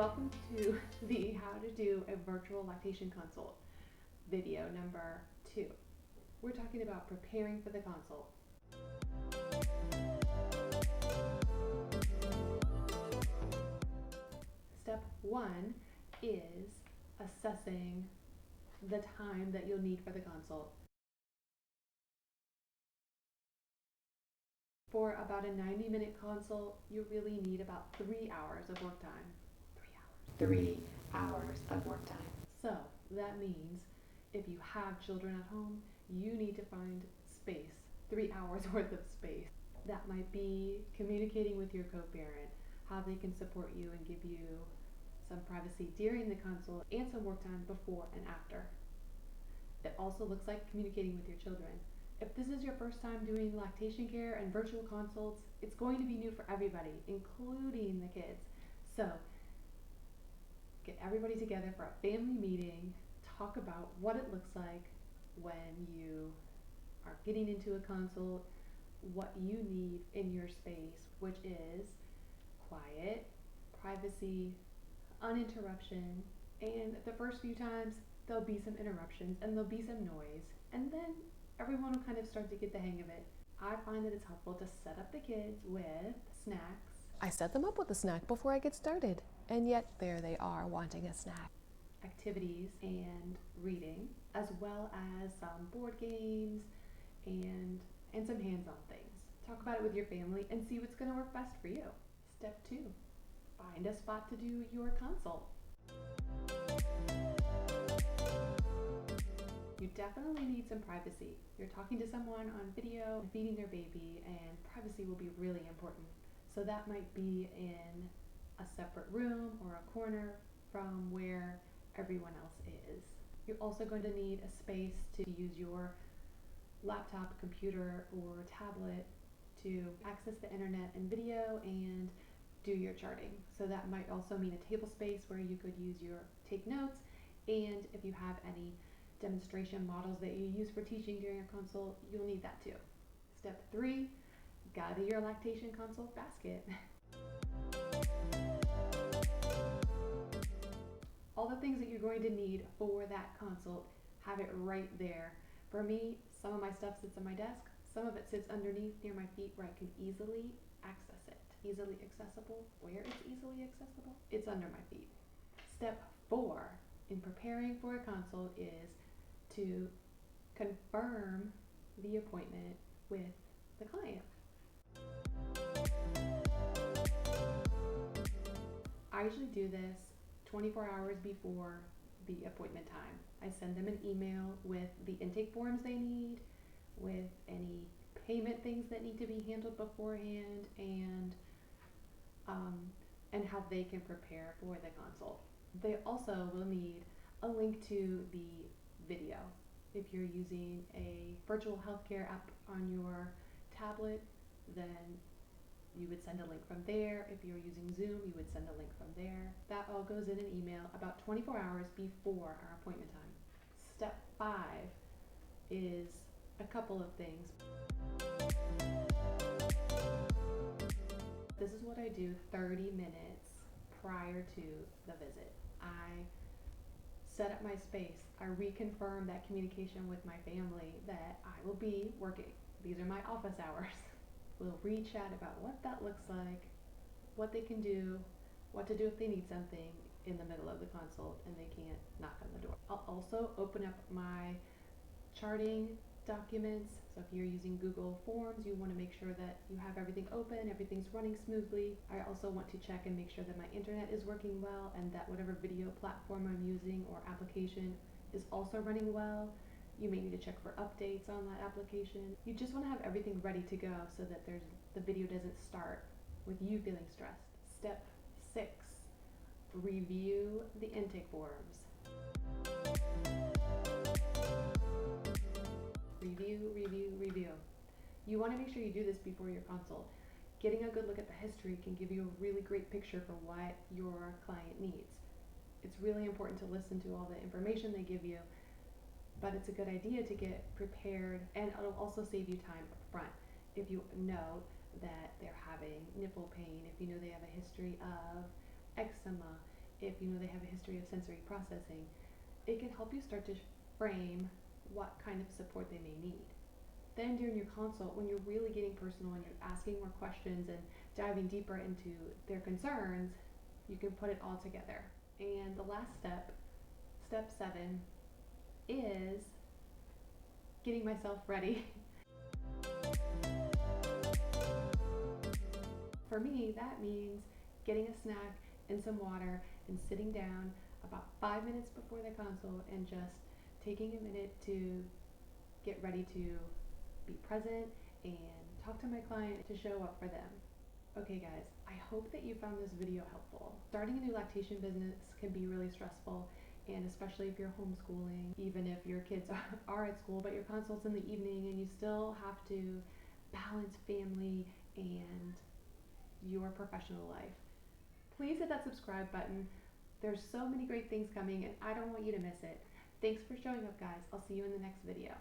Welcome to the How to Do a Virtual Lactation Consult video number 2. We're talking about preparing for the consult. Step 1 is assessing the time that you'll need for the consult. For about a 90-minute consult, you really need about 3 hours of work time. 3 hours of work time. So that means if you have children at home, you need to find space, 3 hours worth of space. That might be communicating with your co-parent, how they can support you and give you some privacy during the consult and some work time before and after. It also looks like communicating with your children. If this is your first time doing lactation care and virtual consults, it's going to be new for everybody, including the kids. So get everybody together for a family meeting, talk about what it looks like when you are getting into a consult, what you need in your space, which is quiet, privacy, uninterruption, and the first few times there'll be some interruptions and there'll be some noise, and then everyone will kind of start to get the hang of it. I find that it's helpful to set up the kids with snacks. I set them up with a snack before I get started, and yet there they are wanting a snack. Activities and reading, as well as some board games and some hands-on things. Talk about it with your family and see what's going to work best for you. Step 2, find a spot to do your consult. You definitely need some privacy. You're talking to someone on video, feeding their baby, and privacy will be really important. So that might be in a separate room or a corner from where everyone else is. You're also going to need a space to use your laptop, computer, or tablet to access the internet and video and do your charting. So that might also mean a table space where you could take notes, and if you have any demonstration models that you use for teaching during your consult, you'll need that too. Step 3, gather your lactation consult basket. All the things that you're going to need for that consult, have it right there. For me, some of my stuff sits on my desk, some of it sits underneath near my feet where I can easily access it. Easily accessible. Where it's easily accessible? It's under my feet. Step 4 in preparing for a consult is to confirm the appointment with the client. I usually do this 24 hours before the appointment time. I send them an email with the intake forms they need, with any payment things that need to be handled beforehand, and how they can prepare for the consult. They also will need a link to the video. If you're using a virtual healthcare app on your tablet, then you would send a link from there. If you're using Zoom, you would send a link from there. That all goes in an email about 24 hours before our appointment time. Step 5 is a couple of things. This is what I do 30 minutes prior to the visit. I set up my space. I reconfirm that communication with my family that I will be working. These are my office hours. We'll re-chat about what that looks like, what they can do, what to do if they need something in the middle of the consult and they can't knock on the door. I'll also open up my charting documents. So if you're using Google Forms, you want to make sure that you have everything open, everything's running smoothly. I also want to check and make sure that my internet is working well and that whatever video platform I'm using or application is also running well. You may need to check for updates on that application. You just want to have everything ready to go so that the video doesn't start with you feeling stressed. Step 6, review the intake forms. Review. You want to make sure you do this before your consult. Getting a good look at the history can give you a really great picture for what your client needs. It's really important to listen to all the information they give you, but it's a good idea to get prepared, and it'll also save you time up front. If you know that they're having nipple pain, if you know they have a history of eczema, if you know they have a history of sensory processing, it can help you start to frame what kind of support they may need. Then during your consult, when you're really getting personal and you're asking more questions and diving deeper into their concerns, you can put it all together. And the last step, step 7, is getting myself ready. For me, that means getting a snack and some water and sitting down about 5 minutes before the consult and just taking a minute to get ready to be present and talk to my client, to show up for them. Okay guys, I hope that you found this video helpful. Starting a new lactation business can be really stressful, and especially if you're homeschooling, even if your kids are at school but your consult's in the evening and you still have to balance family and your professional life. Please hit that subscribe button. There's so many great things coming and I don't want you to miss it. Thanks for showing up, guys. I'll see you in the next video.